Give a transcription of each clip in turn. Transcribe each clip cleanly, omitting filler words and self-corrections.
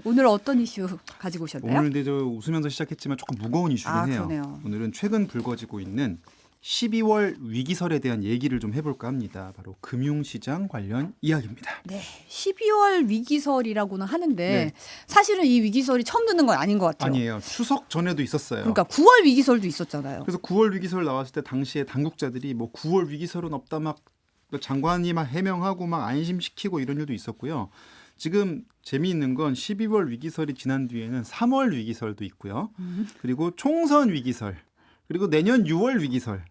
오늘 어떤 이슈 가지고 오셨나요? 오늘 근데 저 웃으면서 시작했지만 조금 무거운 이슈긴 해요. 그러네요. 오늘은 최근 불거지고 있는 12월 위기설에 대한 얘기를 좀 해볼까 합니다. 바로 금융시장 관련 이야기입니다. 네, 12월 위기설이라고는 하는데 네. 사실은 이 위기설이 처음 듣는 건 아닌 것 같아요. 아니에요. 추석 전에도 있었어요. 그러니까 9월 위기설도 있었잖아요. 그래서 9월 위기설 나왔을 때 당시에 당국자들이 뭐 9월 위기설은 없다 막 장관이 막 해명하고 막 안심시키고 이런 일도 있었고요. 지금 재미있는 건 12월 위기설이 지난 뒤에는 3월 위기설도 있고요. 그리고 총선 위기설, 그리고 내년 6월 위기설.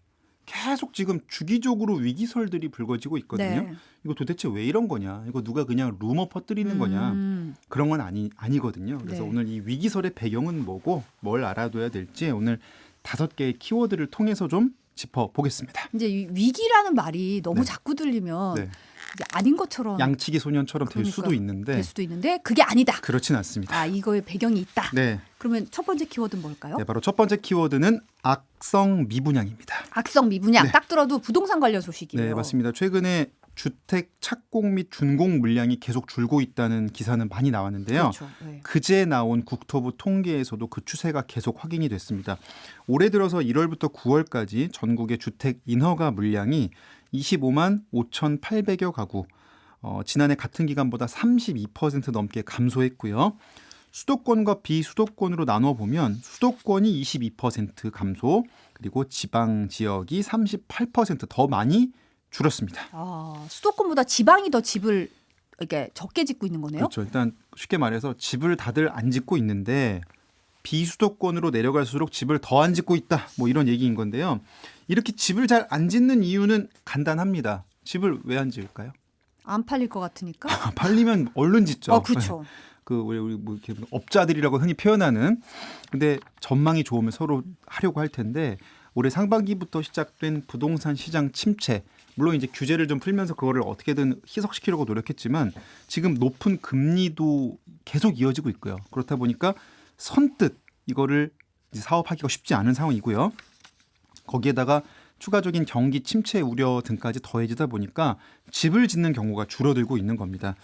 계속 지금 주기적으로 위기설들이 불거지고 있거든요. 네. 이거 도대체 왜 이런 거냐? 이거 누가 그냥 루머 퍼뜨리는 거냐? 그런 건 아니거든요. 그래서 네. 오늘 이 위기설의 배경은 뭐고 뭘 알아둬야 될지 오늘 5개의 키워드를 통해서 좀 짚어보겠습니다. 이제 이 위기라는 말이 너무 네. 자꾸 들리면 네. 이제 아닌 것처럼 양치기 소년처럼 될 수도 있는데 될 수도 있는데 그게 아니다. 그렇진 않습니다. 아, 이거에 배경이 있다. 네. 그러면 첫 번째 키워드는 뭘까요? 네, 바로 첫 번째 키워드는 악성 미분양입니다. 악성 미분양. 네. 딱 들어도 부동산 관련 소식이에요. 네, 맞습니다. 최근에 주택 착공 및 준공 물량이 계속 줄고 있다는 기사는 많이 나왔는데요. 그렇죠. 네. 그제 나온 국토부 통계에서도 그 추세가 계속 확인이 됐습니다. 올해 들어서 1월부터 9월까지 전국의 주택 인허가 물량이 25만 5,800여 가구, 지난해 같은 기간보다 32% 넘게 감소했고요. 수도권과 비수도권으로 나눠 보면 수도권이 22% 감소, 그리고 지방 지역이 38%더 많이 줄었습니다. 아, 수도권보다 지방이 더 집을 이렇게 적게 짓고 있는 거네요. 그렇죠. 일단 쉽게 말해서 집을 다들 안 짓고 있는데 비수도권으로 내려갈수록 집을 더 안 짓고 있다. 뭐 이런 얘기인 건데요. 이렇게 집을 잘 안 짓는 이유는 간단합니다. 집을 왜 안 지을까요? 안 팔릴 것 같으니까. 팔리면 얼른 짓죠. 그렇죠. 그 우리 뭐 이렇게 업자들이라고 흔히 표현하는. 근데 전망이 좋으면 서로 하려고 할 텐데 올해 상반기부터 시작된 부동산 시장 침체. 물론 이제 규제를 좀 풀면서 그거를 어떻게든 희석시키려고 노력했지만 지금 높은 금리도 계속 이어지고 있고요. 그렇다 보니까 선뜻 이거를 이제 사업하기가 쉽지 않은 상황이고요. 거기에다가 추가적인 경기 침체 우려 등까지 더해지다 보니까 집을 짓는 경우가 줄어들고 있는 겁니다.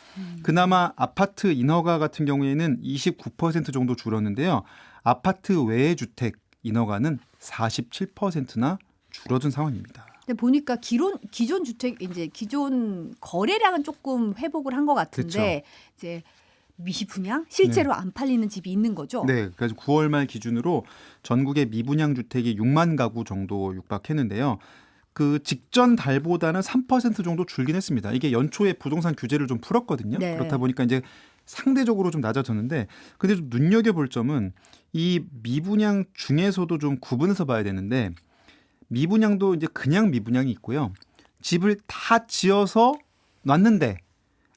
그나마 아파트 인허가 같은 경우에는 29% 정도 줄었는데요. 아파트 외의 주택 인허가는 47%나 줄어든 상황입니다. 근데 보니까 기존 주택 이제 기존 거래량은 조금 회복을 한 것 같은데 이제 미분양 실제로 안 팔리는 집이 있는 거죠. 네, 그래서 9월 말 기준으로 전국의 미분양 주택이 6만 가구 정도 육박했는데요. 그 직전 달보다는 3% 정도 줄긴 했습니다. 이게 연초에 부동산 규제를 좀 풀었거든요. 네. 그렇다 보니까 이제 상대적으로 좀 낮아졌는데, 근데 좀 눈여겨볼 점은 이 미분양 중에서도 좀 구분해서 봐야 되는데, 미분양도 이제 그냥 미분양이 있고요. 집을 다 지어서 놨는데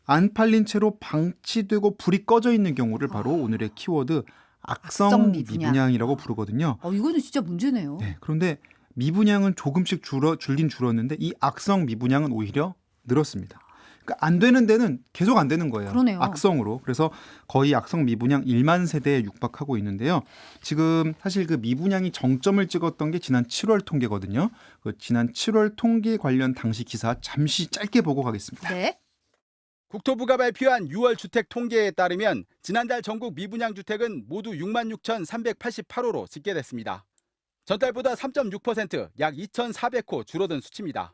안 팔린 채로 방치되고 불이 꺼져 있는 경우를 바로 오늘의 키워드 악성 미분양이라고 부르거든요. 이거는 진짜 문제네요. 네, 그런데 미분양은 조금씩 줄긴 줄었는데 이 악성 미분양은 오히려 늘었습니다. 그러니까 안 되는 데는 계속 안 되는 거예요. 그러네요. 악성으로. 그래서 거의 악성 미분양 1만 세대에 육박하고 있는데요. 지금 사실 그 미분양이 정점을 찍었던 게 지난 7월 통계거든요. 그 지난 7월 통계 관련 당시 기사 잠시 짧게 보고 가겠습니다. 네. 국토부가 발표한 6월 주택 통계에 따르면 지난달 전국 미분양 주택은 모두 66,388호로 집계됐습니다. 전달보다 3.6%, 약 2,400호 줄어든 수치입니다.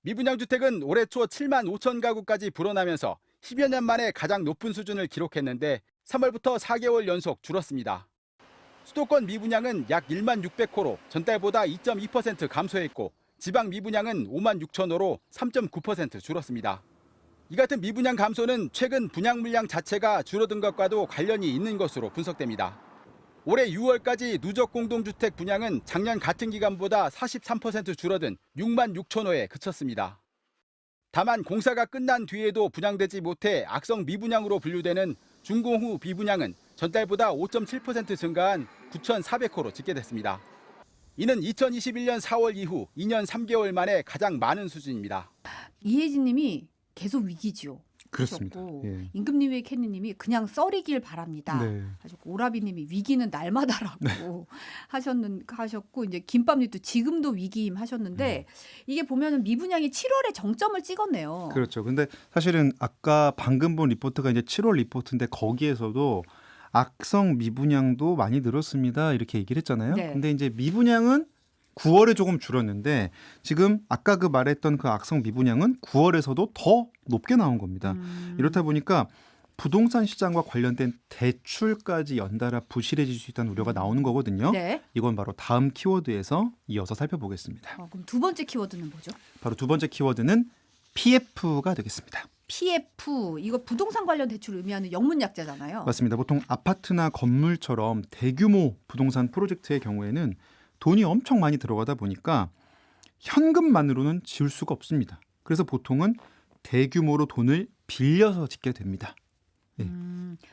미분양 주택은 올해 초 7만 5천 가구까지 불어나면서 10여 년 만에 가장 높은 수준을 기록했는데 3월부터 4개월 연속 줄었습니다. 수도권 미분양은 약 1만 600호로 전달보다 2.2% 감소했고 지방 미분양은 5만 6천 호로 3.9% 줄었습니다. 이 같은 미분양 감소는 최근 분양 물량 자체가 줄어든 것과도 관련이 있는 것으로 분석됩니다. 올해 6월까지 누적 공동주택 분양은 작년 같은 기간보다 43% 줄어든 6만 6천 호에 그쳤습니다. 다만 공사가 끝난 뒤에도 분양되지 못해 악성 미분양으로 분류되는 준공 후 비분양은 전달보다 5.7% 증가한 9,400호로 집계됐습니다. 이는 2021년 4월 이후 2년 3개월 만에 가장 많은 수준입니다. 이혜진 님이 계속 위기지요. 그렇습니다. 하셨고 예. 임금님의 캐니님이 그냥 썰이길 바랍니다. 네. 하셨고 오라비님이 위기는 날마다라고 하셨고 이제 김밥님도 지금도 위기임 하셨는데 이게 보면은 미분양이 7월에 정점을 찍었네요. 그렇죠. 근데 사실은 아까 방금 본 리포트가 이제 7월 리포트인데 거기에서도 악성 미분양도 많이 늘었습니다. 이렇게 얘기를 했잖아요. 네. 근데 이제 미분양은 9월에 조금 줄었는데 지금 아까 그 말했던 그 악성 미분양은 9월에서도 더 높게 나온 겁니다. 이렇다 보니까 부동산 시장과 관련된 대출까지 연달아 부실해질 수 있다는 우려가 나오는 거거든요. 네. 이건 바로 다음 키워드에서 이어서 살펴보겠습니다. 그럼 두 번째 키워드는 뭐죠? 바로 두 번째 키워드는 PF가 되겠습니다. PF 이거 부동산 관련 대출을 의미하는 영문 약자잖아요. 맞습니다. 보통 아파트나 건물처럼 대규모 부동산 프로젝트의 경우에는 돈이 엄청 많이 들어가다 보니까 현금만으로는 지을 수가 없습니다. 그래서 보통은 대규모로 돈을 빌려서 짓게 됩니다. 네.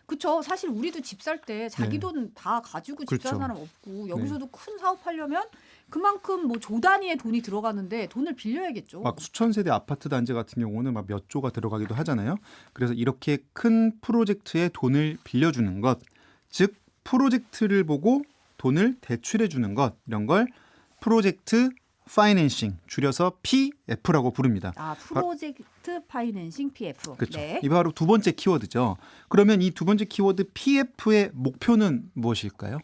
그렇죠. 사실 우리도 집 살 때 자기 네. 돈 다 가지고 집 살 그렇죠. 사람 없고 여기서도 큰 사업하려면 그만큼 뭐 조 단위의 돈이 들어가는데 돈을 빌려야겠죠. 막 수천 세대 아파트 단지 같은 경우는 막 몇 조가 들어가기도 하잖아요. 그래서 이렇게 큰 프로젝트에 돈을 빌려주는 것, 즉 프로젝트를 보고 돈을 대출해 주는 것, 이런 걸 프로젝트 파이낸싱, 줄여서 PF라고 부릅니다. 프로젝트 파이낸싱 PF. 그렇죠. 네. 이 바로 두 번째 키워드죠. 그러면 이 두 번째 키워드 PF의 목표는 무엇일까요?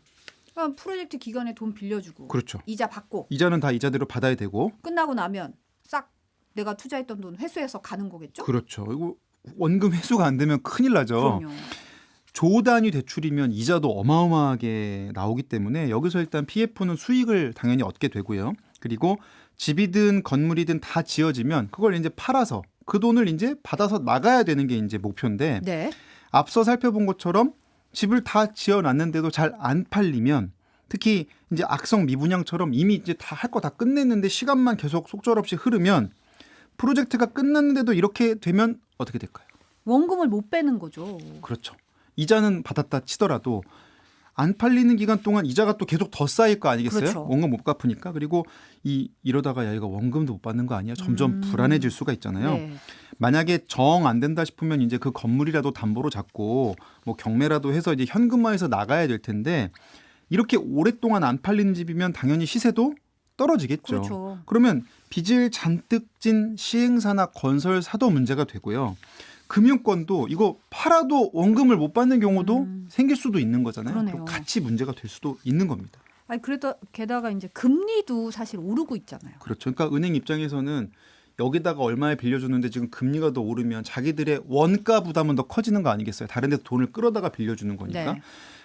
그럼 프로젝트 기간에 돈 빌려주고 그렇죠. 이자 받고 이자는 다 이자대로 받아야 되고. 끝나고 나면 싹 내가 투자했던 돈 회수해서 가는 거겠죠? 그렇죠. 이거 원금 회수가 안 되면 큰일 나죠. 그럼요. 조 단위 대출이면 이자도 어마어마하게 나오기 때문에 여기서 일단 PF는 수익을 당연히 얻게 되고요. 그리고 집이든 건물이든 다 지어지면 그걸 이제 팔아서 그 돈을 이제 받아서 나가야 되는 게 이제 목표인데 네. 앞서 살펴본 것처럼 집을 다 지어놨는데도 잘 안 팔리면 특히 이제 악성 미분양처럼 이미 이제 다 할 거 다 끝냈는데 시간만 계속 속절없이 흐르면 프로젝트가 끝났는데도 이렇게 되면 어떻게 될까요? 원금을 못 빼는 거죠. 그렇죠. 이자는 받았다 치더라도 안 팔리는 기간 동안 이자가 또 계속 더 쌓일 거 아니겠어요? 그렇죠. 원금 못 갚으니까. 그리고 이러다가 야 이거 원금도 못 받는 거 아니야? 점점 불안해질 수가 있잖아요. 네. 만약에 정 안 된다 싶으면 이제 그 건물이라도 담보로 잡고 뭐 경매라도 해서 이제 현금화해서 나가야 될 텐데 이렇게 오랫동안 안 팔리는 집이면 당연히 시세도 떨어지겠죠. 그렇죠. 그러면 빚을 잔뜩 진 시행사나 건설사도 문제가 되고요. 금융권도 이거 팔아도 원금을 못 받는 경우도 생길 수도 있는 거잖아요. 그러네요. 그럼 같이 문제가 될 수도 있는 겁니다. 아니 그래도 게다가 이제 금리도 사실 오르고 있잖아요. 그렇죠. 그러니까 은행 입장에서는 여기다가 얼마에 빌려주는데 지금 금리가 더 오르면 자기들의 원가 부담은 더 커지는 거 아니겠어요? 다른 데서 돈을 끌어다가 빌려주는 거니까. 네.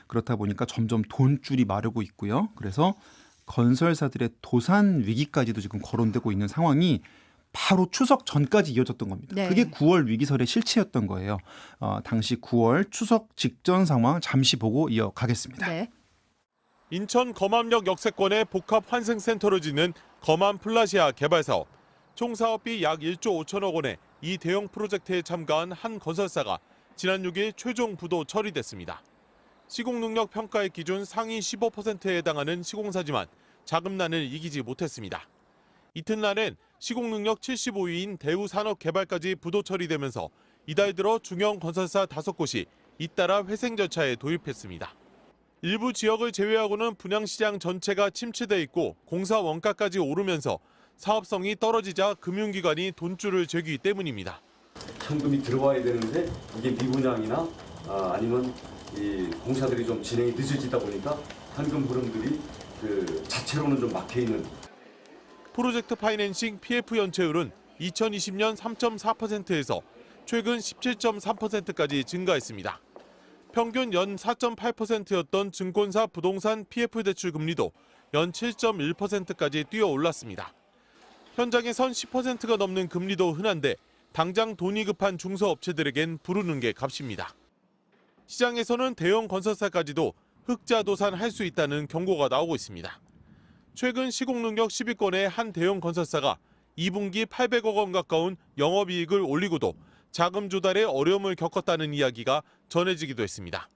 그렇다 보니까 점점 돈줄이 마르고 있고요. 그래서 건설사들의 도산 위기까지도 지금 거론되고 있는 상황이 바로 추석 전까지 이어졌던 겁니다. 네. 그게 9월 위기설의 실체였던 거예요. 당시 9월 추석 직전 상황 잠시 보고 이어가겠습니다. 네. 인천 검암역 역세권의 복합 환승센터를 짓는 검암 플라시아 개발 사업. 총 사업비 약 1조 5천억 원의 이 대형 프로젝트에 참가한 한 건설사가 지난 6일 최종 부도 처리됐습니다. 시공 능력 평가의 기준 상위 15%에 해당하는 시공사지만 자금난을 이기지 못했습니다. 이튿날엔 시공 능력 75위인 대우산업개발까지 부도 처리되면서 이달 들어 중형 건설사 5곳이 잇따라 회생 절차에 도입했습니다. 일부 지역을 제외하고는 분양시장 전체가 침체돼 있고 공사 원가까지 오르면서 사업성이 떨어지자 금융기관이 돈줄을 죄기 때문입니다. 현금이 들어와야 되는데 이게 미분양이나 아니면 이 공사들이 좀 진행이 늦어지다 보니까 현금 흐름들이 그 자체로는 좀 막혀 있는. 프로젝트 파이낸싱 PF 연체율은 2020년 3.4%에서 최근 17.3%까지 증가했습니다. 평균 연 4.8%였던 증권사 부동산 PF 대출 금리도 연 7.1%까지 뛰어 올랐습니다. 현장에선 10%가 넘는 금리도 흔한데 당장 돈이 급한 중소업체들에겐 부르는 게 값입니다. 시장에서는 대형 건설사까지도 흑자 도산할 수 있다는 경고가 나오고 있습니다. 최근 시공능력 10위권의 한 대형 건설사가 2분기 800억 원 가까운 영업이익을 올리고도 자금 조달에 어려움을 겪었다는 이야기가 전해지기도 했습니다.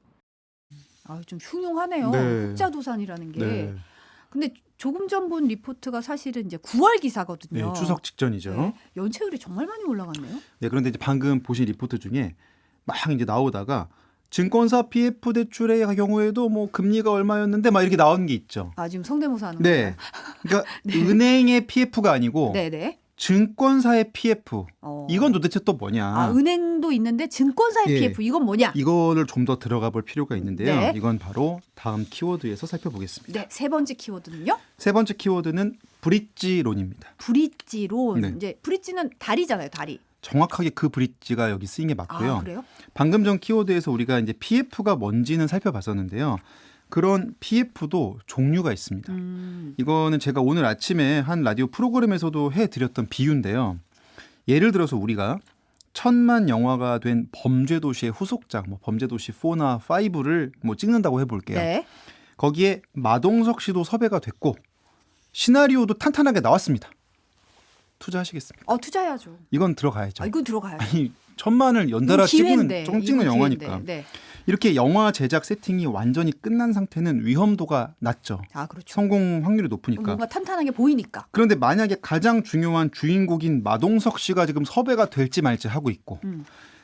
좀 흉흉하네요. 네. 흑자도산이라는 게. 네. 근데 조금 전 본 리포트가 사실은 이제 9월 기사거든요. 네, 추석 직전이죠. 네, 연체율이 정말 많이 올라갔네요. 네, 그런데 이제 방금 보신 리포트 중에 막 이제 나오다가 증권사 PF 대출의 경우에도 뭐 금리가 얼마였는데 막 이렇게 나오는 게 있죠. 아, 지금 성대모사 하는 네. 거예요? 그러니까 은행의 PF가 아니고 네네. 증권사의 PF. 이건 도대체 또 뭐냐? 아, 은행도 있는데 증권사의 예. PF 이건 뭐냐? 이거를 좀 더 들어가 볼 필요가 있는데요. 네. 이건 바로 다음 키워드에서 살펴보겠습니다. 네, 세 번째 키워드는요. 세 번째 키워드는 브릿지론입니다. 브릿지론. 네. 이제 브릿지는 다리잖아요, 다리. 정확하게 그 브릿지가 여기 쓰인 게 맞고요. 아, 그래요? 방금 전 키워드에서 우리가 이제 PF가 뭔지는 살펴봤었는데요. 그런 PF도 종류가 있습니다. 이거는 제가 오늘 아침에 한 라디오 프로그램에서도 해드렸던 비유인데요. 예를 들어서 우리가 1000만 영화가 된 범죄도시의 후속작, 뭐 범죄도시 4나 5를 뭐 찍는다고 해볼게요. 네. 거기에 마동석 씨도 섭외가 됐고 시나리오도 탄탄하게 나왔습니다. 투자하시겠습니까? 투자해야죠. 이건 들어가야죠. 이건 들어가야죠. 아니 1000만을 연달아 찍는 영화니까. 네. 이렇게 영화 제작 세팅이 완전히 끝난 상태는 위험도가 낮죠. 아, 그렇죠. 성공 확률이 높으니까. 뭔가 탄탄하게 보이니까. 그런데 만약에 가장 중요한 주인공인 마동석 씨가 지금 섭외가 될지 말지 하고 있고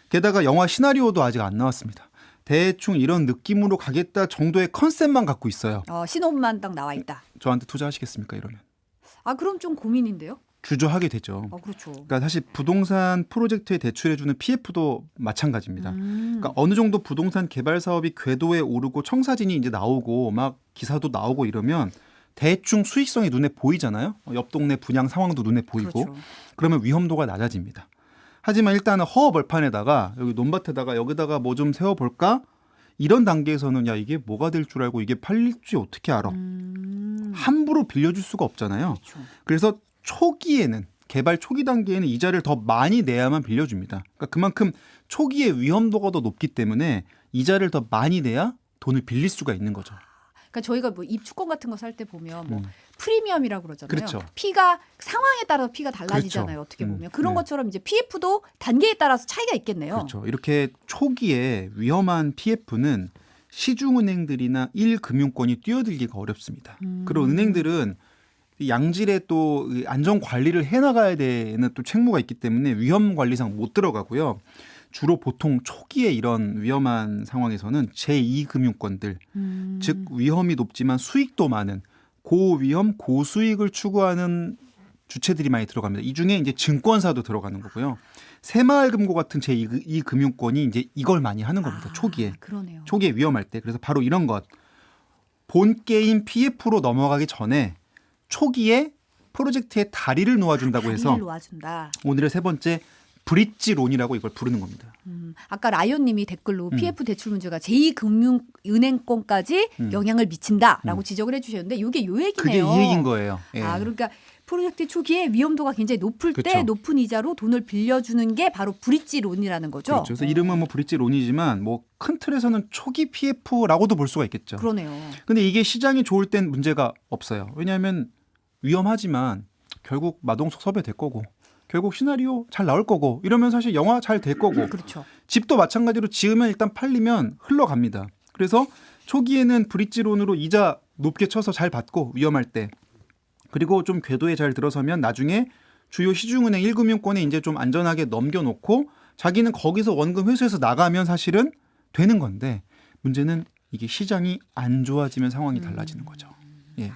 게다가 영화 시나리오도 아직 안 나왔습니다. 대충 이런 느낌으로 가겠다 정도의 컨셉만 갖고 있어요. 신혼만 딱 나와 있다. 저한테 투자하시겠습니까 이러면? 아, 그럼 좀 고민인데요. 주저하게 되죠. 그렇죠. 그러니까 사실 부동산 프로젝트에 대출해주는 PF도 마찬가지입니다. 그러니까 어느 정도 부동산 개발 사업이 궤도에 오르고 청사진이 이제 나오고 막 기사도 나오고 이러면 대충 수익성이 눈에 보이잖아요. 옆 동네 분양 상황도 눈에 보이고 그렇죠. 그러면 위험도가 낮아집니다. 하지만 일단은 허허벌판에다가 여기 논밭에다가 여기다가 뭐 좀 세워볼까? 이런 단계에서는 야 이게 뭐가 될 줄 알고 이게 팔릴지 어떻게 알아? 함부로 빌려줄 수가 없잖아요. 그렇죠. 그래서 초기에는 개발 초기 단계에는 이자를 더 많이 내야만 빌려줍니다. 그러니까 그만큼 초기의 위험도가 더 높기 때문에 이자를 더 많이 내야 돈을 빌릴 수가 있는 거죠. 그러니까 저희가 뭐 입주권 같은 거 살 때 보면 뭐 프리미엄이라고 그러잖아요. 그렇죠. 피가 상황에 따라서 피가 달라지잖아요. 그렇죠. 어떻게 보면 그런 네. 것처럼 이제 PF도 단계에 따라서 차이가 있겠네요. 그렇죠. 이렇게 초기에 위험한 PF는 시중은행들이나 1금융권이 뛰어들기가 어렵습니다. 그런 은행들은 양질의 또 안전 관리를 해나가야 되는 또 책무가 있기 때문에 위험 관리상 못 들어가고요. 주로 보통 초기에 이런 위험한 상황에서는 제2금융권들, 즉 위험이 높지만 수익도 많은 고위험 고수익을 추구하는 주체들이 많이 들어갑니다. 이 중에 이제 증권사도 들어가는 거고요. 새마을금고 같은 제2금융권이 이제 이걸 많이 하는 겁니다. 초기에. 그러네요. 초기에 위험할 때. 그래서 바로 이런 것. 본 게임 PF로 넘어가기 전에 초기에 프로젝트에 다리를 놓아준다고 해서 다리를 놓아준다. 오늘의 세 번째 브릿지론이라고 이걸 부르는 겁니다. 아까 라이온님이 댓글로 PF 대출 문제가 제2금융은행권까지 영향을 미친다라고 지적을 해주셨는데 이게 요 얘기네요. 그게 이 얘기인 거예요. 예. 그러니까 프로젝트 초기에 위험도가 굉장히 높을 때 그렇죠. 높은 이자로 돈을 빌려주는 게 바로 브릿지론이라는 거죠. 그렇죠. 그래서 이름은 뭐 브릿지론이지만 뭐 큰 틀에서는 초기 PF라고도 볼 수가 있겠죠. 그러네요. 근데 이게 시장이 좋을 땐 문제가 없어요. 왜냐하면 위험하지만 결국 마동석 섭외될 거고 결국 시나리오 잘 나올 거고 이러면 사실 영화 잘 될 거고 그렇죠. 집도 마찬가지로 지으면 일단 팔리면 흘러갑니다. 그래서 초기에는 브릿지론으로 이자 높게 쳐서 잘 받고 위험할 때 그리고 좀 궤도에 잘 들어서면 나중에 주요 시중은행 1금융권에 이제 좀 안전하게 넘겨놓고 자기는 거기서 원금 회수해서 나가면 사실은 되는 건데 문제는 이게 시장이 안 좋아지면 상황이 달라지는 거죠. 예.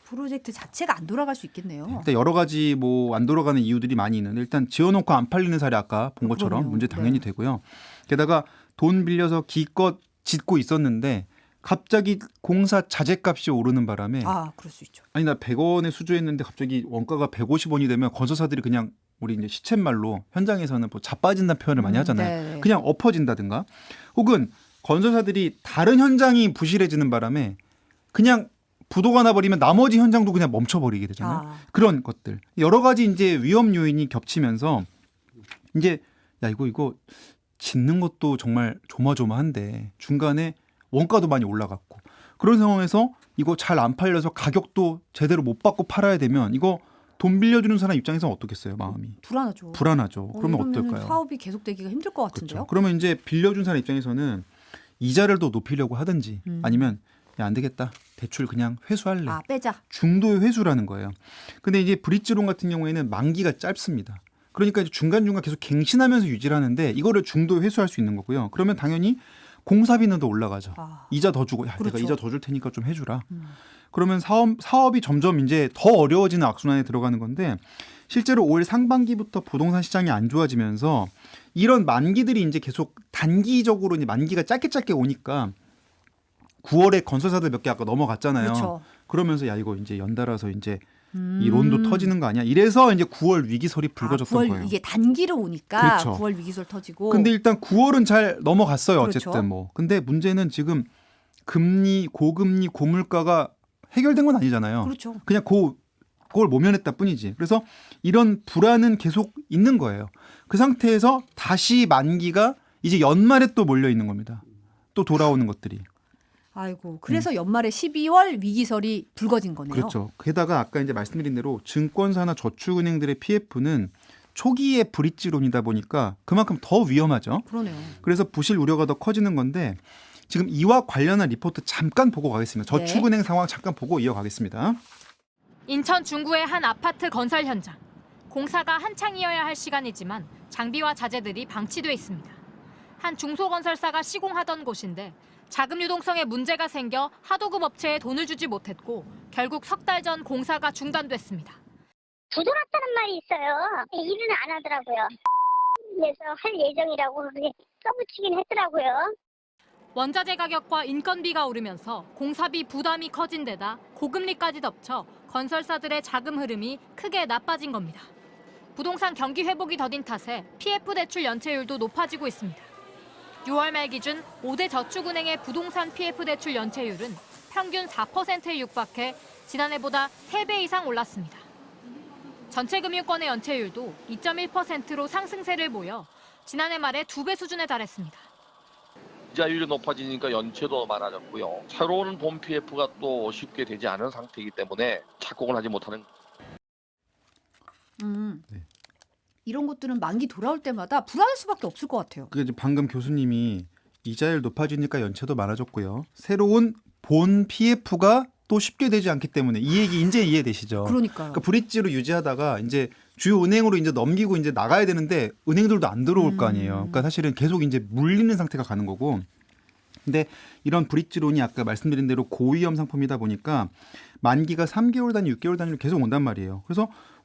프로젝트 자체가 안 돌아갈 수 있겠네요. 일단 여러 가지 뭐 안 돌아가는 이유들이 많이 있는데 일단 지어놓고 안 팔리는 사례 아까 본 것처럼 그럼요. 문제 당연히 네. 되고요. 게다가 돈 빌려서 기껏 짓고 있었는데 갑자기 공사 자재값이 오르는 바람에 그럴 수 있죠. 아니 나 100원에 수주했는데 갑자기 원가가 150원이 되면 건설사들이 그냥 우리 이제 시쳇말로 현장에서는 뭐 자빠진다는 표현을 많이 하잖아요. 네. 그냥 엎어진다든가 혹은 건설사들이 다른 현장이 부실해지는 바람에 그냥 부도가 나버리면 나머지 현장도 그냥 멈춰버리게 되잖아요. 그런 것들 여러 가지 이제 위험 요인이 겹치면서 이제 야 이거 짓는 것도 정말 조마조마한데 중간에 원가도 많이 올라갔고 그런 상황에서 이거 잘 안 팔려서 가격도 제대로 못 받고 팔아야 되면 이거 돈 빌려주는 사람 입장에서는 어떻겠어요 마음이 불안하죠. 그러면 이러면은 어떨까요? 사업이 계속되기가 힘들 것 같은데요. 그렇죠. 그러면 이제 빌려준 사람 입장에서는 이자를 더 높이려고 하든지 아니면 야, 안 되겠다. 대출 그냥 회수할래. 아, 빼자. 중도의 회수라는 거예요. 근데 이제 브릿지론 같은 경우에는 만기가 짧습니다. 그러니까 이제 중간중간 계속 갱신하면서 유지를 하는데 이거를 중도에 회수할 수 있는 거고요. 그러면 당연히 공사비는 더 올라가죠. 아. 이자 더 주고, 야, 그렇죠. 내가 이자 더 줄 테니까 좀 해주라. 그러면 사업이 점점 이제 더 어려워지는 악순환에 들어가는 건데 실제로 올 상반기부터 부동산 시장이 안 좋아지면서 이런 만기들이 이제 계속 단기적으로 이제 만기가 짧게 오니까 9월에 건설사들 몇 개 아까 넘어갔잖아요. 그렇죠. 그러면서 야, 이거 이제 연달아서 이제 이 론도 터지는 거 아니야? 이래서 이제 9월 위기설이 불거졌던 9월 거예요. 이게 단기로 오니까 그렇죠. 9월 위기설 터지고. 근데 일단 9월은 잘 넘어갔어요. 어쨌든 그렇죠. 뭐. 근데 문제는 지금 금리, 고금리, 고물가가 해결된 건 아니잖아요. 그렇죠. 그냥 그걸 모면했다 뿐이지. 그래서 이런 불안은 계속 있는 거예요. 그 상태에서 다시 만기가 이제 연말에 또 몰려 있는 겁니다. 또 돌아오는 것들이. 아이고. 그래서 연말에 12월 위기설이 불거진 거네요. 그렇죠. 게다가 아까 이제 말씀드린 대로 증권사나 저축은행들의 PF는 초기의 브릿지론이다 보니까 그만큼 더 위험하죠. 그러네요. 그래서 부실 우려가 더 커지는 건데 지금 이와 관련한 리포트 잠깐 보고 가겠습니다. 저축은행 상황 잠깐 보고 이어가겠습니다. 인천 중구의 한 아파트 건설 현장. 공사가 한창이어야 할 시간이지만 장비와 자재들이 방치돼 있습니다. 한 중소건설사가 시공하던 곳인데 자금 유동성에 문제가 생겨 하도급 업체에 돈을 주지 못했고 결국 석 달 전 공사가 중단됐습니다. 부도났다는 말이 있어요. 일은 안 하더라고요. 그래서 할 예정이라고 그게 써붙이긴 했더라고요. 원자재 가격과 인건비가 오르면서 공사비 부담이 커진 데다 고금리까지 덮쳐 건설사들의 자금 흐름이 크게 나빠진 겁니다. 부동산 경기 회복이 더딘 탓에 PF 대출 연체율도 높아지고 있습니다. 6월 말 기준 5대 저축은행의 부동산 PF 대출 연체율은 평균 4%에 육박해 지난해보다 3배 이상 올랐습니다. 전체 금융권의 연체율도 2.1%로 상승세를 보여 지난해 말에 2배 수준에 달했습니다. 이자율이 높아지니까 연체도 많아졌고요. 새로운 본 PF가 또 쉽게 되지 않은 상태이기 때문에 착공을 하지 못하는. 네. 이런 것들은 만기 돌아올 때마다 불안할 수밖에 없을 것 같아요. 그 방금 교수님이 이자율 높아지니까 연체도 많아졌고요. 새로운 본 PF가 또 쉽게 되지 않기 때문에 이 얘기 이제 이해되시죠? 그러니까요. 그러니까 브릿지로 유지하다가 이제 주요 은행으로 이제 넘기고 이제 나가야 되는데 은행들도 안 들어올 거 아니에요. 그러니까 사실은 계속 이제 물리는 상태가 가는 거고. 근데 이런 브릿지론이 아까 말씀드린 대로 고위험 상품이다 보니까 만기가 3개월 단위, 6개월 단위로 계속 온단 말이에요.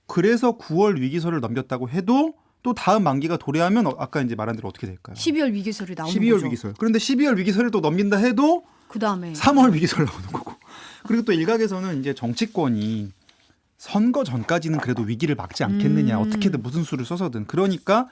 그래서 9월 위기설을 넘겼다고 해도 또 다음 만기가 도래하면 아까 이제 말한 대로 어떻게 될까요? 12월 위기설이 나오는 12월 거죠. 위기설. 그런데 12월 위기설을 또 넘긴다 해도 그다음에 3월 위기설 나오는 거고. 그리고 또 일각에서는 이제 정치권이 선거 전까지는 그래도 위기를 막지 않겠느냐. 어떻게든 무슨 수를 써서든. 그러니까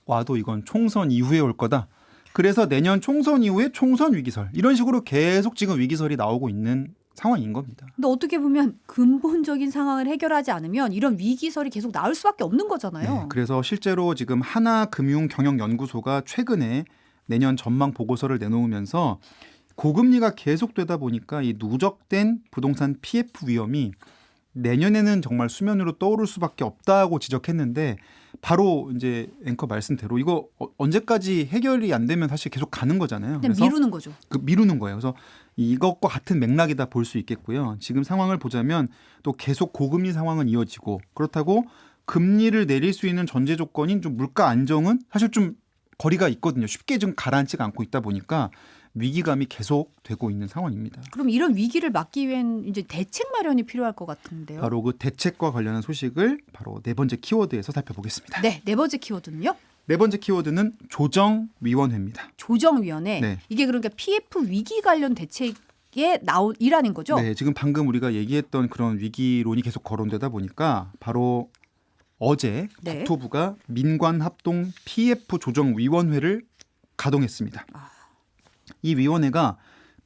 와도 이건 총선 이후에 올 거다. 그래서 내년 총선 이후에 총선 위기설. 이런 식으로 계속 지금 위기설이 나오고 있는 상황인 겁니다. 근데 어떻게 보면 근본적인 상황을 해결하지 않으면 이런 위기설이 계속 나올 수밖에 없는 거잖아요. 네, 그래서 실제로 지금 하나금융경영연구소가 최근에 내년 전망 보고서를 내놓으면서 고금리가 계속되다 보니까 이 누적된 부동산 PF 위험이 내년에는 정말 수면 위로 떠오를 수밖에 없다고 지적했는데 바로 이제 앵커 말씀대로 이거 언제까지 해결이 안 되면 사실 계속 가는 거잖아요. 그냥 미루는 거죠. 미루는 거예요. 그래서 이것과 같은 맥락이다 볼 수 있겠고요. 지금 상황을 보자면 또 계속 고금리 상황은 이어지고 그렇다고 금리를 내릴 수 있는 전제 조건인 좀 물가 안정은 사실 좀 거리가 있거든요. 쉽게 좀 가라앉지가 않고 있다 보니까 위기감이 계속 되고 있는 상황입니다. 그럼 이런 위기를 막기 위한 이제 대책 마련이 필요할 것 같은데요. 바로 그 대책과 관련한 소식을 바로 네 번째 키워드에서 살펴보겠습니다. 네, 네 번째 키워드는요? 네 번째 키워드는 조정위원회입니다. 조정위원회. 네. 이게 그러니까 PF 위기 관련 대책에 나온 일하는 거죠? 네, 지금 방금 우리가 얘기했던 그런 위기론이 계속 거론되다 보니까 바로 어제 네. 국토부가 민관합동 PF 조정위원회를 가동했습니다. 이 위원회가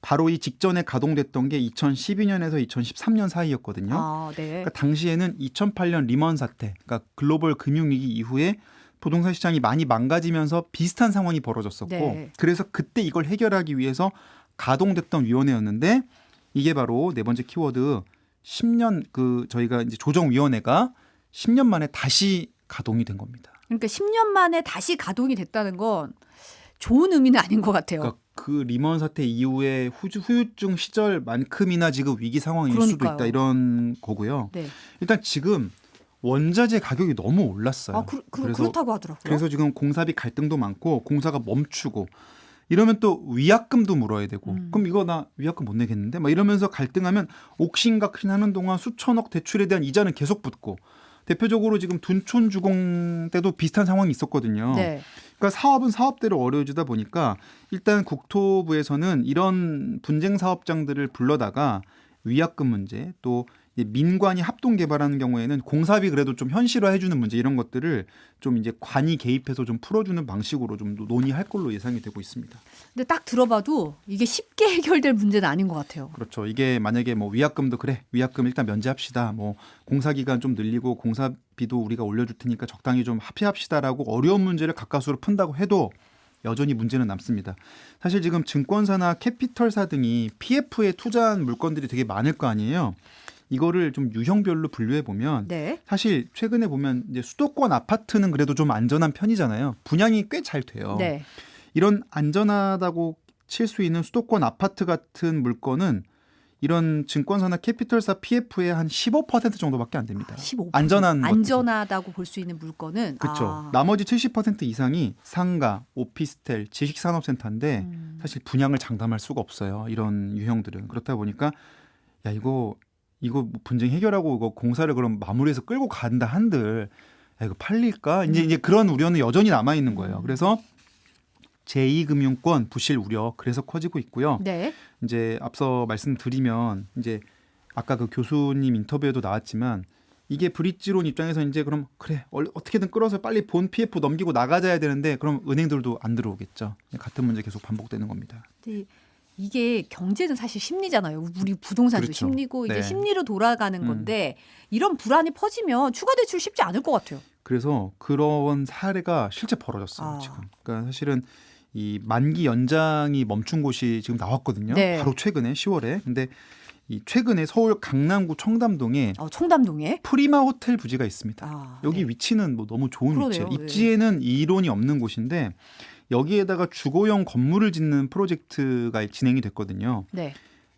바로 이 직전에 가동됐던 게 2012년에서 2013년 사이였거든요. 아, 네. 그러니까 당시에는 2008년 리먼 사태, 그러니까 글로벌 금융위기 이후에 부동산 시장이 많이 망가지면서 비슷한 상황이 벌어졌었고 네. 그래서 그때 이걸 해결하기 위해서 가동됐던 위원회였는데 이게 바로 네 번째 키워드 10년 저희가 이제 조정위원회가 10년 만에 다시 가동이 된 겁니다. 그러니까 10년 만에 다시 가동이 됐다는 건 좋은 의미는 아닌 것 같아요. 그러니까 그 리먼 사태 이후에 후유증 시절만큼이나 지금 위기 상황일 수도 그러니까요. 있다 이런 거고요. 네. 일단 지금 원자재 가격이 너무 올랐어요. 아, 그렇다고 하더라고요. 그래서 지금 공사비 갈등도 많고 공사가 멈추고 이러면 또 위약금도 물어야 되고 그럼 이거 나 위약금 못 내겠는데 막 이러면서 갈등하면 옥신각신 하는 동안 수천억 대출에 대한 이자는 계속 붙고 대표적으로 지금 둔촌주공 때도 비슷한 상황이 있었거든요. 네. 그러니까 사업은 사업대로 어려워지다 보니까 일단 국토부에서는 이런 분쟁 사업장들을 불러다가 위약금 문제 또 이제 민관이 합동 개발하는 경우에는 공사비 그래도 좀 현실화해주는 문제 이런 것들을 좀 이제 관이 개입해서 좀 풀어주는 방식으로 좀 논의할 걸로 예상이 되고 있습니다. 근데 딱 들어봐도 이게 쉽게 해결될 문제는 아닌 것 같아요. 그렇죠. 이게 만약에 뭐 위약금도 그래 위약금 일단 면제합시다. 뭐 공사 기간 좀 늘리고 공사비도 우리가 올려줄 테니까 적당히 좀 합의합시다라고 어려운 문제를 가까스로 푼다고 해도 여전히 문제는 남습니다. 사실 지금 증권사나 캐피털사 등이 PF에 투자한 물건들이 되게 많을 거 아니에요. 이거를 좀 유형별로 분류해 보면 네. 사실 최근에 보면 이제 수도권 아파트는 그래도 좀 안전한 편이잖아요. 분양이 꽤 잘 돼요. 네. 이런 안전하다고 칠 수 있는 수도권 아파트 같은 물건은 이런 증권사나 캐피털사 PF의 한 15% 정도밖에 안 됩니다. 15%. 안전한 것들이. 안전하다고 볼 수 있는 물건은 그렇죠. 나머지 70% 이상이 상가, 오피스텔, 지식산업센터인데 사실 분양을 장담할 수가 없어요. 이런 유형들은. 그렇다 보니까 야 이거 뭐 분쟁 해결하고 이거 공사를 그럼 마무리해서 끌고 간다 한들 야 이거 팔릴까? 이제 그런 우려는 여전히 남아 있는 거예요. 그래서 제2금융권 부실 우려 그래서 커지고 있고요. 네. 이제 앞서 말씀드리면 이제 아까 그 교수님 인터뷰에도 나왔지만 이게 브릿지론 입장에서 이제 그럼 그래 어떻게든 끌어서 빨리 본 PF 넘기고 나가자야 되는데 그럼 은행들도 안 들어오겠죠. 같은 문제 계속 반복되는 겁니다. 근데 이게 경제는 사실 심리잖아요. 우리 부동산도 그렇죠. 심리고 이제 네. 심리로 돌아가는 건데 이런 불안이 퍼지면 추가 대출 쉽지 않을 것 같아요. 그래서 그런 사례가 실제 벌어졌어요. 지금. 그러니까 사실은 이 만기 연장이 멈춘 곳이 지금 나왔거든요. 네. 바로 최근에 10월에. 근데 이 최근에 서울 강남구 청담동에 청담동에 프리마 호텔 부지가 있습니다. 여기 네. 위치는 뭐 너무 좋은 그러네요. 위치예요. 입지에는 이론이 없는 곳인데 여기에다가 주거용 건물을 짓는 프로젝트가 진행이 됐거든요. 네.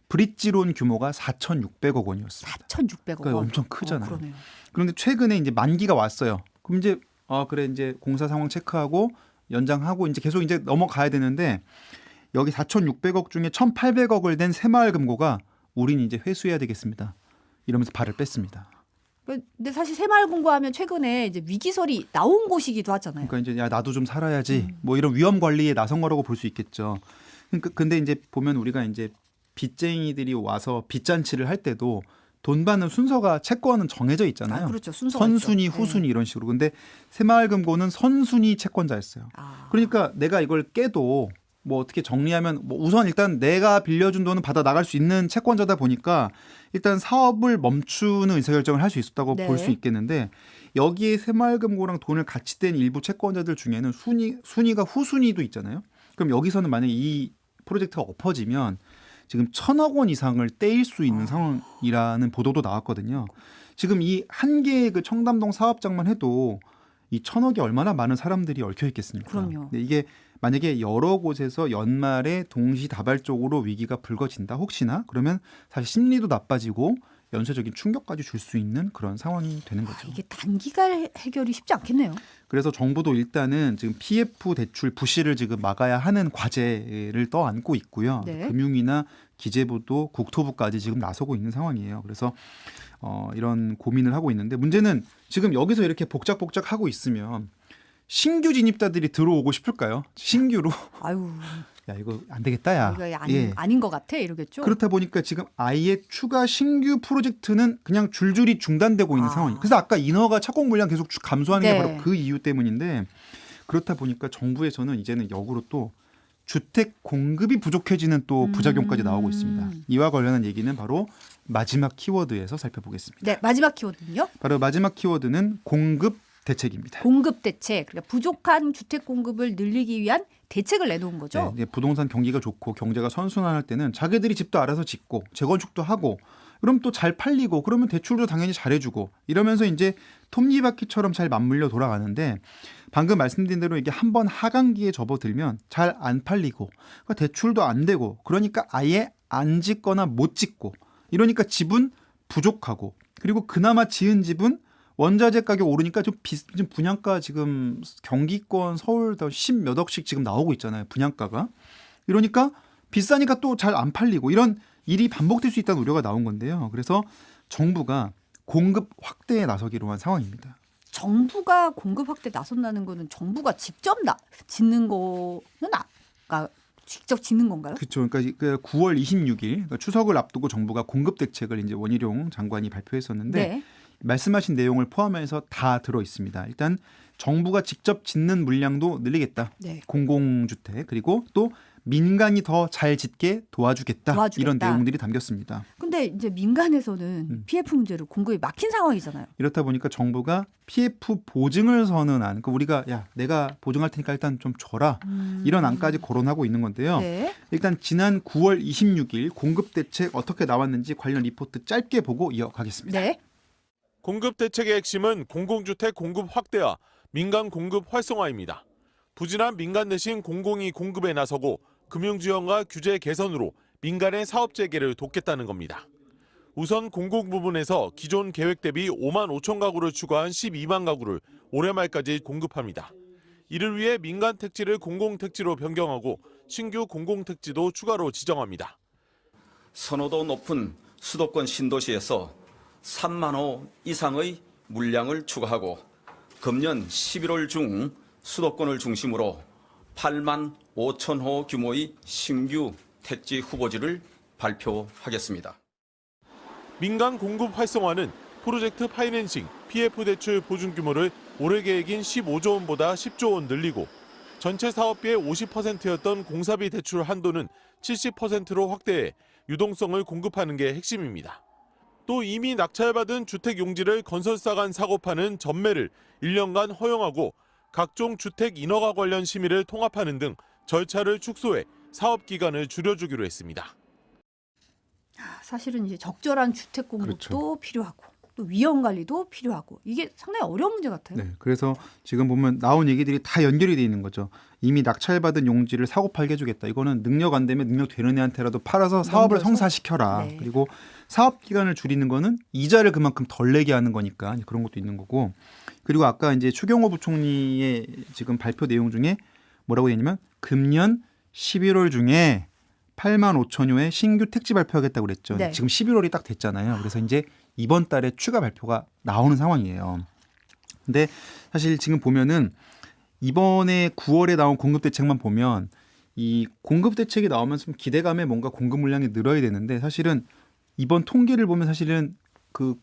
브릿지론 규모가 4,600억 원이었습니다. 4,600억 그러니까 원. 엄청 크잖아요. 그러네요. 그런데 최근에 이제 만기가 왔어요. 그럼 이제 그래 이제 공사 상황 체크하고 연장하고 이제 계속 이제 넘어가야 되는데 여기 4,600억 중에 1,800억을 낸 새마을금고가 우린 이제 회수해야 되겠습니다. 이러면서 발을 뺐습니다. 근데 사실 새마을금고하면 최근에 이제 위기설이 나온 곳이기도 하잖아요. 그러니까 이제 야 나도 좀 살아야지 뭐 이런 위험 관리에 나선 거라고 볼 수 있겠죠. 그러니까 근데 이제 보면 우리가 이제 빚쟁이들이 와서 빚잔치를 할 때도 돈 받는 순서가 채권은 정해져 있잖아요. 그렇죠. 순서가 선순위, 있죠. 후순위 이런 식으로. 근데 새마을금고는 선순위 채권자였어요. 그러니까 내가 이걸 깨도 뭐 어떻게 정리하면 뭐 우선 일단 내가 빌려준 돈은 받아 나갈 수 있는 채권자다 보니까 일단 사업을 멈추는 의사결정을 할 수 있었다고 네. 볼 수 있겠는데 여기에 새마을금고랑 돈을 같이 댄 일부 채권자들 중에는 순위가 후순위도 있잖아요. 그럼 여기서는 만약에 이 프로젝트가 엎어지면 지금 1,000억 원 이상을 떼일 수 있는 상황이라는 보도도 나왔거든요. 지금 이 한 개의 그 청담동 사업장만 해도 이 1,000억이 얼마나 많은 사람들이 얽혀 있겠습니까? 그럼요. 근데 이게 만약에 여러 곳에서 연말에 동시다발적으로 위기가 불거진다 혹시나 그러면 사실 심리도 나빠지고 연쇄적인 충격까지 줄 수 있는 그런 상황이 되는 거죠. 이게 단기간 해결이 쉽지 않겠네요. 그래서 정부도 일단은 지금 PF 대출 부실을 지금 막아야 하는 과제를 떠안고 있고요. 네. 금융위나 기재부도 국토부까지 지금 나서고 있는 상황이에요. 그래서 이런 고민을 하고 있는데 문제는 지금 여기서 이렇게 복작복작 하고 있으면 신규 진입자들이 들어오고 싶을까요? 신규로 아유, 야 이거 안 되겠다 야. 이거 예. 아닌 것 같아 이러겠죠. 그렇다 보니까 지금 아예 추가 신규 프로젝트는 그냥 줄줄이 중단되고 있는 상황이에요. 그래서 아까 인허가 착공 물량 계속 감소하는 네. 게 바로 그 이유 때문인데 그렇다 보니까 정부에서는 이제는 역으로 또 주택 공급이 부족해지는 또 부작용까지 나오고 있습니다. 이와 관련한 얘기는 바로 마지막 키워드에서 살펴보겠습니다. 네, 마지막 키워드는요? 바로 마지막 키워드는 공급 대책입니다. 공급 대책. 그러니까 부족한 주택 공급을 늘리기 위한 대책을 내놓은 거죠. 네, 이제 부동산 경기가 좋고 경제가 선순환할 때는 자기들이 집도 알아서 짓고 재건축도 하고 그럼 또 잘 팔리고 그러면 대출도 당연히 잘해주고 이러면서 이제 톱니바퀴처럼 잘 맞물려 돌아가는데 방금 말씀드린 대로 이게 한번 하강기에 접어들면 잘 안 팔리고 그러니까 대출도 안 되고 그러니까 아예 안 짓거나 못 짓고 이러니까 집은 부족하고 그리고 그나마 지은 집은 원자재 가격 오르니까 좀 지금 분양가 지금 경기권 서울 다 10몇 억씩 지금 나오고 있잖아요. 분양가가. 이러니까 비싸니까 또 잘 안 팔리고 이런 일이 반복될 수 있다는 우려가 나온 건데요. 그래서 정부가 공급 확대에 나서기로 한 상황입니다. 정부가 공급 확대 나선다는 거는 정부가 직접 짓는 거는 직접 짓는 건가요? 그렇죠. 그러니까 그 9월 26일 그러니까 추석을 앞두고 정부가 공급 대책을 이제 원희룡 장관이 발표했었는데 네. 말씀하신 내용을 포함해서 다 들어 있습니다. 일단 정부가 직접 짓는 물량도 늘리겠다. 네. 공공주택 그리고 또 민간이 더 잘 짓게 도와주겠다. 이런 도와주겠다. 내용들이 담겼습니다. 근데 이제 민간에서는 PF 문제로 공급이 막힌 상황이잖아요. 이렇다 보니까 정부가 PF 보증을 선언한 그러니까 우리가 야 내가 보증할 테니까 일단 좀 줘라. 이런 안까지 거론하고 있는 건데요. 네. 일단 지난 9월 26일 공급 대책 어떻게 나왔는지 관련 리포트 짧게 보고 이어가겠습니다. 네. 공급 대책의 핵심은 공공주택 공급 확대와 민간 공급 활성화입니다. 부진한 민간 대신 공공이 공급에 나서고 금융지원과 규제 개선으로 민간의 사업 재개를 돕겠다는 겁니다. 우선 공공 부분에서 기존 계획 대비 5만 5천 가구를 추가한 12만 가구를 올해 말까지 공급합니다. 이를 위해 민간 택지를 공공택지로 변경하고 신규 공공택지도 추가로 지정합니다. 선호도 높은 수도권 신도시에서 3만 호 이상의 물량을 추가하고 금년 11월 중 수도권을 중심으로 8만 5천 호 규모의 신규 택지 후보지를 발표하겠습니다. 민간 공급 활성화는 프로젝트 파이낸싱, PF 대출 보증 규모를 올해 계획인 15조 원보다 10조 원 늘리고 전체 사업비의 50%였던 공사비 대출 한도는 70%로 확대해 유동성을 공급하는 게 핵심입니다. 또 이미 낙찰받은 주택 용지를 건설사 간 사고 파는 전매를 1년간 허용하고 각종 주택 인허가 관련 심의를 통합하는 등 절차를 축소해 사업 기간을 줄여주기로 했습니다. 사실은 이제 적절한 주택 공급도 그렇죠. 필요하고 또 위험 관리도 필요하고 이게 상당히 어려운 문제 같아요. 네, 그래서 지금 보면 나온 얘기들이 다 연결이 돼 있는 거죠. 이미 낙찰받은 용지를 사고 팔게 해주겠다. 이거는 능력 안 되면 능력 되는 애한테라도 팔아서 사업을 넘겨서? 성사시켜라. 네. 그리고 사업 기간을 줄이는 거는 이자를 그만큼 덜 내게 하는 거니까 그런 것도 있는 거고. 그리고 아까 이제 추경호 부총리의 지금 발표 내용 중에 뭐라고 했냐면 금년 11월 중에 8만 5천여의 신규 택지 발표하겠다고 그랬죠. 네. 지금 11월이 딱 됐잖아요. 그래서 이제 이번 달에 추가 발표가 나오는 상황이에요. 근데 사실 지금 보면은 이번에 9월에 나온 공급 대책만 보면 이 공급 대책이 나오면서 좀 기대감에 뭔가 공급 물량이 늘어야 되는데 사실은 이번 통계를 보면 사실은 그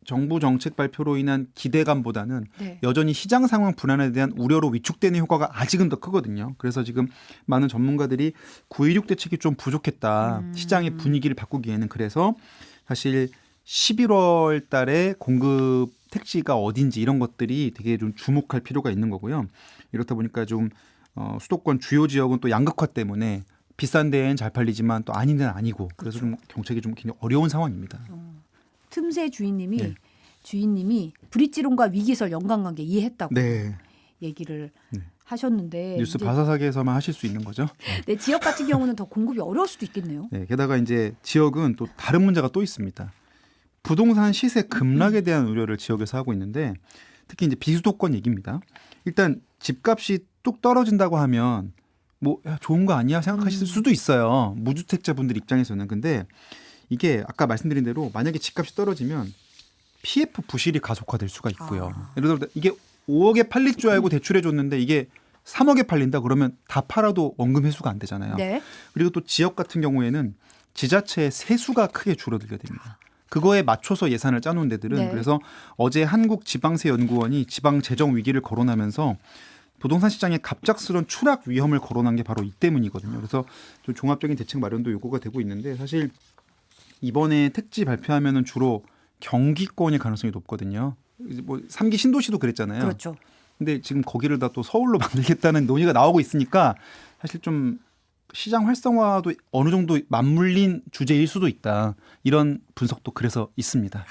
정부 정책 발표로 인한 기대감보다는 네. 여전히 시장 상황 불안에 대한 우려로 위축되는 효과가 아직은 더 크거든요. 그래서 지금 많은 전문가들이 9.16 대책이 좀 부족했다. 시장의 분위기를 바꾸기에는 그래서 사실 11월 달에 공급 택지가 어딘지 이런 것들이 되게 좀 주목할 필요가 있는 거고요. 이렇다 보니까 좀 수도권 주요 지역은 또 양극화 때문에 비싼 데엔 잘 팔리지만 또 아닌 데는 아니고 그래서 좀 경책이 좀 굉장히 어려운 상황입니다. 틈새 주인님이 네. 주인님이 브릿지론과 위기설 연관관계 이해했다고 네. 얘기를 네. 하셨는데 뉴스 이제 바사삭에서만 하실 수 있는 거죠. 네, 지역 같은 경우는 더 공급이 어려울 수도 있겠네요. 네, 게다가 이제 지역은 또 다른 문제가 또 있습니다. 부동산 시세 급락에 대한 우려를 지역에서 하고 있는데 특히 이제 비수도권 얘기입니다. 일단 집값이 뚝 떨어진다고 하면 뭐 야, 좋은 거 아니야 생각하실 수도 있어요. 무주택자분들 입장에서는. 근데 이게 아까 말씀드린 대로 만약에 집값이 떨어지면 PF 부실이 가속화될 수가 있고요. 예를 들어 이게 5억에 팔릴 줄 알고 대출해 줬는데 이게 3억에 팔린다 그러면 다 팔아도 원금 회수가 안 되잖아요. 네. 그리고 또 지역 같은 경우에는 지자체의 세수가 크게 줄어들게 됩니다. 그거에 맞춰서 예산을 짜놓은 데들은 네. 그래서 어제 한국지방세연구원이 지방 재정 위기를 거론하면서 부동산 시장의 갑작스러운 추락 위험을 거론한 게 바로 이 때문이거든요. 그래서 좀 종합적인 대책 마련도 요구가 되고 있는데 사실 이번에 택지 발표하면은 주로 경기권일 가능성이 높거든요. 뭐 3기 신도시도 그랬잖아요. 그렇죠. 근데 지금 거기를 다 또 서울로 만들겠다는 논의가 나오고 있으니까 사실 좀 시장 활성화도 어느 정도 맞물린 주제일 수도 있다. 이런 분석도 그래서 있습니다.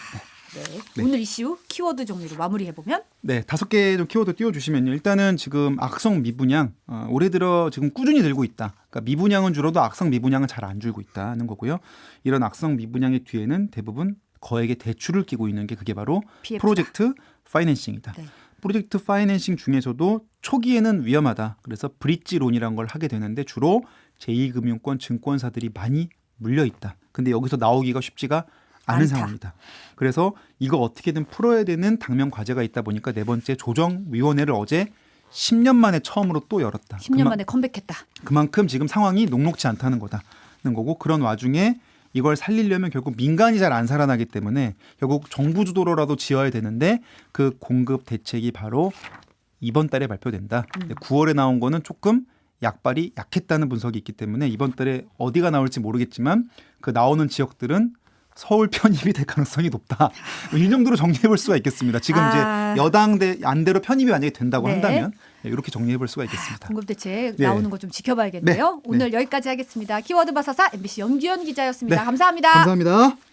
네. 오늘 이슈 키워드 정리로 마무리해보면 네, 5개 좀 키워드 띄워주시면요. 일단은 지금 악성 미분양 올해 들어 지금 꾸준히 늘고 있다. 그러니까 미분양은 줄어도 악성 미분양은 잘 안 줄고 있다는 거고요. 이런 악성 미분양의 뒤에는 대부분 거액의 대출을 끼고 있는 게 그게 바로 PF다. 프로젝트 파이낸싱이다. 네. 프로젝트 파이낸싱 중에서도 초기에는 위험하다. 그래서 브릿지 론이라는 걸 하게 되는데 주로 제2금융권 증권사들이 많이 물려 있다. 근데 여기서 나오기가 쉽지가 않은 않다. 상황이다. 그래서 이거 어떻게든 풀어야 되는 당면 과제가 있다 보니까 네 번째 조정위원회를 어제 10년 만에 처음으로 또 열었다. 10년 만에 컴백했다. 그만큼 지금 상황이 녹록지 않다는 거다는 거고 그런 와중에 이걸 살리려면 결국 민간이 잘 안 살아나기 때문에 결국 정부 주도로라도 지어야 되는데 그 공급 대책이 바로 이번 달에 발표된다. 9월에 나온 거는 조금 약발이 약했다는 분석이 있기 때문에 이번 달에 어디가 나올지 모르겠지만 그 나오는 지역들은 서울 편입이 될 가능성이 높다. 이 정도로 정리해 볼 수가 있겠습니다. 지금 이제 여당 대 안대로 편입이 만약에 된다고 네. 한다면 이렇게 정리해 볼 수가 있겠습니다. 공급 대책 네. 나오는 거 좀 지켜봐야겠네요. 네. 오늘 여기까지 하겠습니다. 키워드 바사사 MBC 연규현 기자였습니다. 네. 감사합니다. 감사합니다.